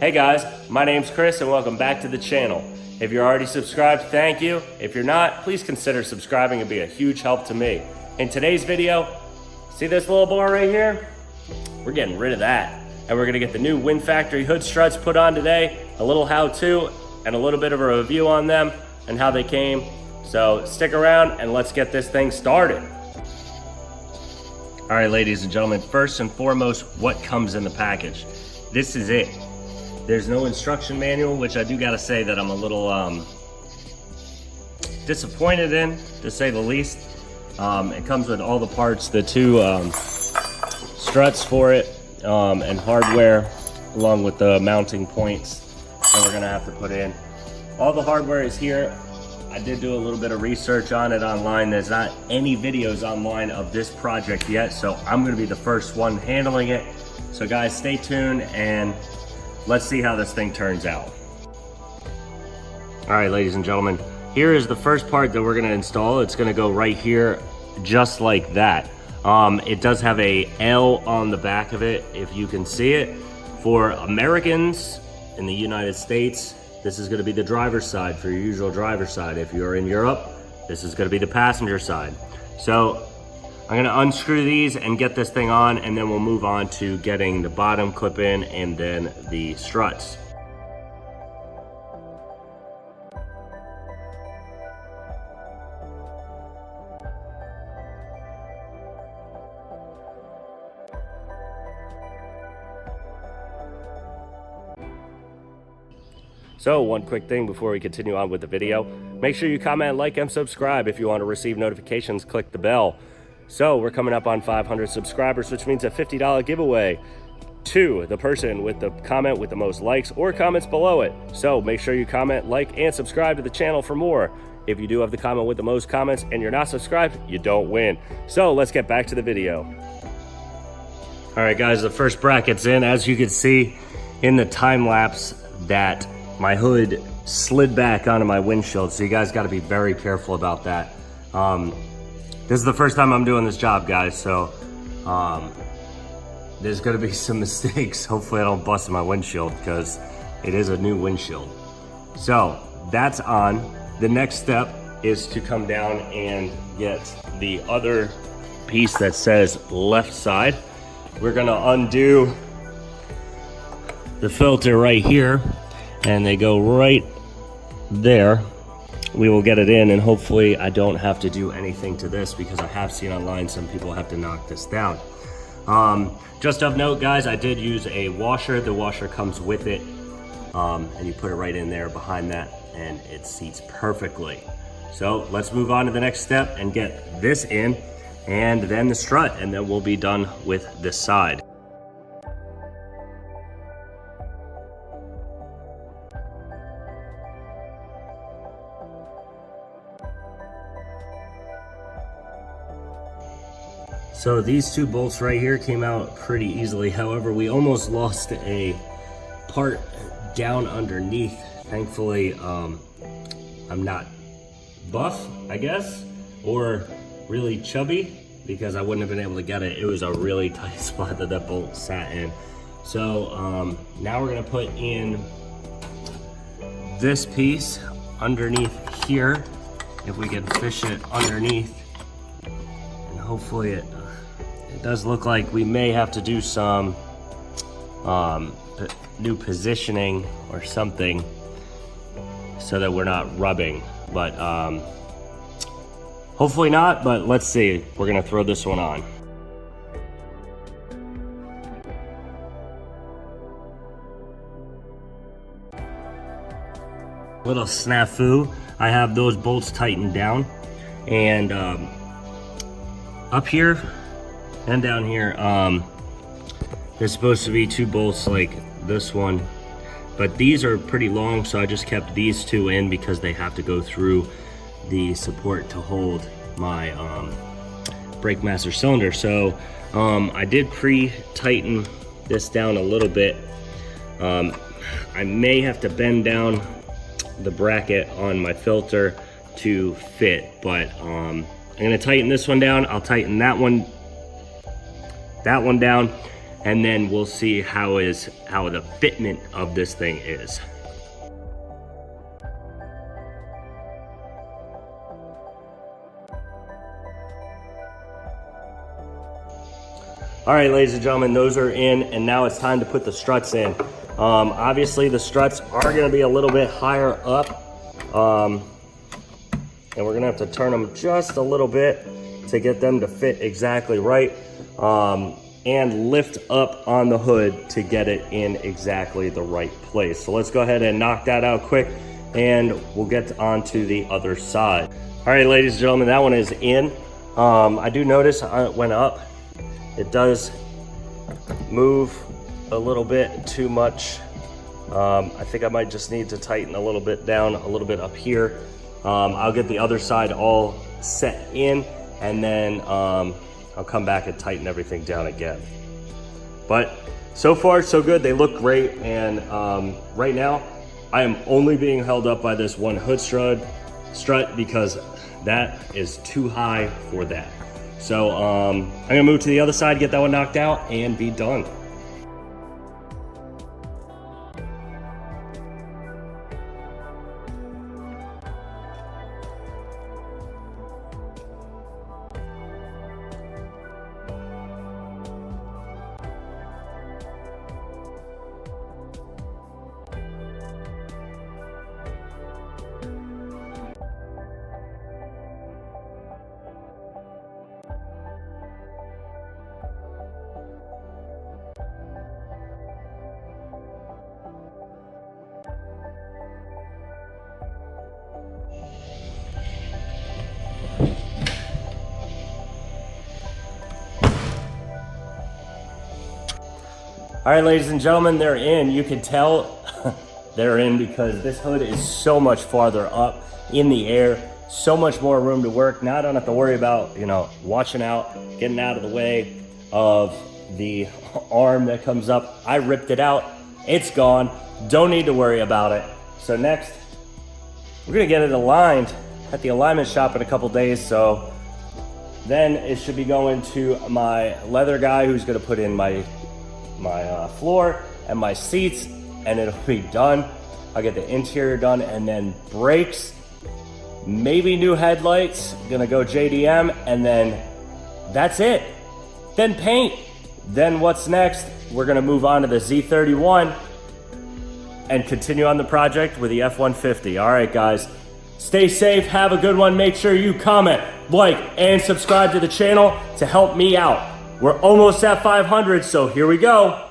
Hey guys, my name's Chris and welcome back to the channel. If you're already subscribed, thank you. If you're not, please consider subscribing. It'd be a huge help to me. In today's video, see this little bar right here? We're getting rid of that. And we're gonna get the new Winfactory hood struts put on today, a little how-to, and a little bit of a review on them and how they came. So stick around and let's get this thing started. All right, ladies and gentlemen, first and foremost, what comes in the package? This is it. There's no instruction manual, which I do gotta say that I'm a little disappointed in, to say the least. It comes with all the parts, the two struts for it, and hardware, along with the mounting points that we're gonna have to put in. All the hardware is here. I did do a little bit of research on it online. There's not any videos online of this project yet, so I'm gonna be the first one handling it. So guys, stay tuned and let's see how this thing turns out. All right, ladies and gentlemen, here is the first part that we're gonna install. It's gonna go right here, just like that. It does have a L on the back of it, if you can see it. For Americans in the United States, this is gonna be the driver's side, for your usual driver's side. If you're in Europe, this is gonna be the passenger side. So I'm gonna unscrew these and get this thing on, and then we'll move on to getting the bottom clip in and then the struts. So one quick thing before we continue on with the video, make sure you comment, like, and subscribe. If you want to receive notifications, click the bell. So we're coming up on 500 subscribers, which means a $50 giveaway to the person with the comment with the most likes or comments below it. So make sure you comment, like, and subscribe to the channel for more. If you do have the comment with the most comments and you're not subscribed, you don't win. So let's get back to the video. All right, guys, the first bracket's in. As you can see in the time lapse, that my hood slid back onto my windshield, so you guys got to be very careful about that. This is the first time I'm doing this job, guys, so there's gonna be some mistakes. Hopefully I don't bust my windshield, because it is a new windshield. So that's on. The next step is to come down and get the other piece that says left side. We're gonna undo the filter right here, and they go right there. We will get it in, and hopefully I don't have to do anything to this, because I have seen online some people have to knock this down. Just of note, guys, I did use a washer. The washer comes with it, and you put it right in there behind that, and it seats perfectly. So let's move on to the next step and get this in, and then the strut, and then we'll be done with this side. So these two bolts right here came out pretty easily. However, we almost lost a part down underneath. Thankfully, I'm not buff, I guess, or really chubby, because I wouldn't have been able to get it. It was a really tight spot that that bolt sat in. So now we're gonna put in this piece underneath here, if we can fish it underneath, and hopefully it does look like we may have to do some new positioning or something so that we're not rubbing, but hopefully not, but let's see. We're gonna throw this one on. Little snafu, I have those bolts tightened down, and up here and down here, there's supposed to be two bolts like this one, but these are pretty long, so I just kept these two in because they have to go through the support to hold my brake master cylinder. So I did pre-tighten this down a little bit. I may have to bend down the bracket on my filter to fit, but I'm gonna tighten this one down. I'll tighten that one down, and then we'll see how the fitment of this thing is. All right, ladies and gentlemen, those are in, and now it's time to put the struts in. Obviously, the struts are gonna be a little bit higher up, and we're gonna have to turn them just a little bit to get them to fit exactly right, and lift up on the hood to get it in exactly the right place. So let's go ahead and knock that out quick, and we'll get on to the other side. All right, ladies and gentlemen, that one is in. I do notice it went up. It does move a little bit too much. I think I might just need to tighten a little bit down, a little bit up here. I'll get the other side all set in, and then I'll come back and tighten everything down again. But so far so good, they look great, and right now I am only being held up by this one hood strut because that is too high for that. So I'm gonna move to the other side, get that one knocked out, and be done. All right, ladies and gentlemen, they're in. You can tell they're in because this hood is so much farther up in the air, so much more room to work. Now I don't have to worry about, watching out, getting out of the way of the arm that comes up. I ripped it out, it's gone. Don't need to worry about it. So next, we're gonna get it aligned at the alignment shop in a couple days. So then it should be going to my leather guy who's gonna put in my floor and my seats, and it'll be done. I'll get the interior done, and then brakes, maybe new headlights, gonna go JDM, and then that's it. Then paint. Then what's next? We're gonna move on to the Z31 and continue on the project with the F-150. All right, guys, stay safe, have a good one. Make sure you comment, like, and subscribe to the channel to help me out. We're almost at 500, so here we go.